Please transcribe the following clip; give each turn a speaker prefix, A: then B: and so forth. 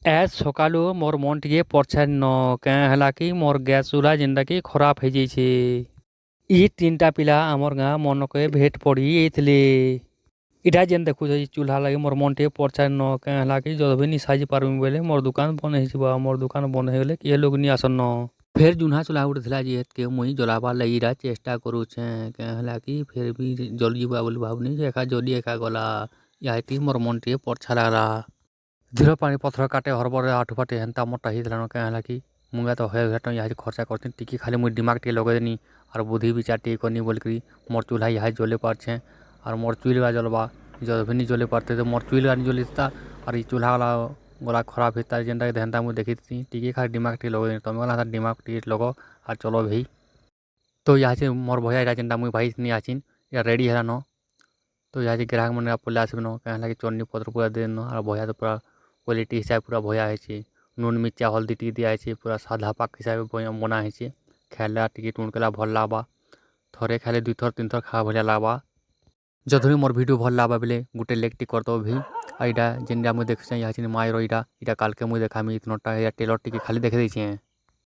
A: ଆଜ ସକାଳୁ ମୋର ମନ ଟିକେ ପଛାନ କାଁ ହେଲା କି ମୋର ଗ୍ୟାସ୍ ଚୁଲା ଯେନ୍ଟାକି ଖରାପ ହେଇଯାଇଛେ। ଇ ତିନିଟା ପିଲା ଆମର ଗାଁ ମନକେ ଭେଟ ପଡ଼ି ଯାଇଥିଲେ। ଇଟା ଯେନ୍ ଦେଖୁଛ ଏ ଚୁଲା ଲାଗି ମୋର ମନ ଟିକେ ପଛାନ କାଁ ହେଲା କି ଯଦି ବି ନି ସାଜି ପାରମି ବୋଇଲେ ମୋର ଦୋକାନ ବନ୍ଦ ହେଇଯିବ। ମୋର ଦୋକାନ ବନ୍ଦ ହେଇଗଲେ କିଏ ଲୋକ ନି ଆସନ। ଫେର ଜୁହ୍ନା ଚୁଲା ଗୋଟେ ଥିଲା ଯେହେତୁ ମୁଇଁ ଜଲାବାର୍ ଲାଗି ଇଟା ଚେଷ୍ଟା କରୁଛେଁ କାଁ ହେଲା କି ଫେର ବି ଜଲିଯିବା ବୋଲି ଭାବୁନି ଯେ ଏକା ଜଲି ଏକା ଗଲା। ଇହାଟି ମୋର ମନ ଟିକେ ପର୍ଛା ଲାଗ୍ଲା। ଧୀର ପାଣି ପଥର କାଟେ ହରବରେ ଆଠୁ ପାଟେ ହେନ୍ତା ମୋରଟା ହେଇଥିଲା କାଁ ହେଲା କି ମୁଇଁ ତ ହେଟ ଇହାଦେ ଖର୍ଚ୍ଚା କରିଥିଲି ଟିକେ ଖାଲି ମୁଇଁ ଦିମାଗ ଟିକେ ଲଗେଇଦେନି ଆର୍ ବୁଦ୍ଧି ବିଚାର ଟିକେ କନି ବୋଲିକିରି ମୋର୍ ଚୁଲା ଇହାଦେ ଜଲେଇ ପାରୁଛେଁ। ଆର୍ ମୋର୍ ଚୁଲା ଜଲ୍ବା ଯଦି ବି ନି ଜଲେଇ ପାରତେ ତ ମୋର୍ ଚୁଲା ନି ଜଲିତା ଆର୍ ଇ ଚୁଲା ଗଲା ଖରାପ ହେଇତା ଯେନ୍ଟା ହେନ୍ତା ମୁଇଁ ଦେଖିଥିଲି ଟିକେ ଖାଲି ଦିମାଗ ଟିକେ ଲଗେଇଦେନି ତମେ ଗଲା ଦିମାଗ ଟିକେ ଲଗ ଆର୍ ଚଲ ଭାଇ। ତ ଇହାଦେ ମୋର୍ ଭଳିଆ ଇଟା ଯେନ୍ଟା ମୁଇଁ ଭାଇନି ଆଚିନ୍ ଇଟା ରେଡ଼ି ହେଲାନ। ତ ଇହାଦେ ଗ୍ରାହକ ମାନେ ପଲେଇ ଆସିବେନ କାଁ ହେଲା କି ଚଟନି ପତ୍ର ପୁରା ଦେଇଦେନ ଆର୍ ବଢ଼ିଆ ତ ପୁରା କ୍ୱାଲିଟି ହିସାବେ ପୁରା ବଢ଼ିଆ ହେଇଛେ। ନୁନ୍ ମିର୍ଚା ହଳଦୀ ଟିକେ ଦିଆହେଇଛେ ପୁରା ସାଧା ପାକ୍ ହିସାବେ ବନା ହେଇଛେ। ଖାଏଲେ ଟିକେ ଟୁଣକେଲା ଭଲ୍ ଲାଗ୍ବା। ଥରେ ଖାଇଲେ ଦୁଇଥର ତିନିଥର ଖାଇବା ଭଲିଆ ଲାଗ୍ବା। ଯଦି ବି ମୋର୍ ଭିଡ଼ିଓ ଭଲ୍ ଲାଗ୍ବା ବେଲେ ଗୁଟେ ଲାଇକ୍ ଟେ କରିଦବ ଭାଇ। ଆଉ ଇଟା ଯେନ୍ଟା ମୁଇଁ ଦେଖୁଛେଁ ଇହାଦେ ମାୟର ଇଟା କାଲ୍କେ ମୁଇଁ ଦେଖାମି ଇଥନଟା ଟେଲର୍ ଟିକେ ଖାଲି ଦେଖେଇ ଦେଇଛେଁ।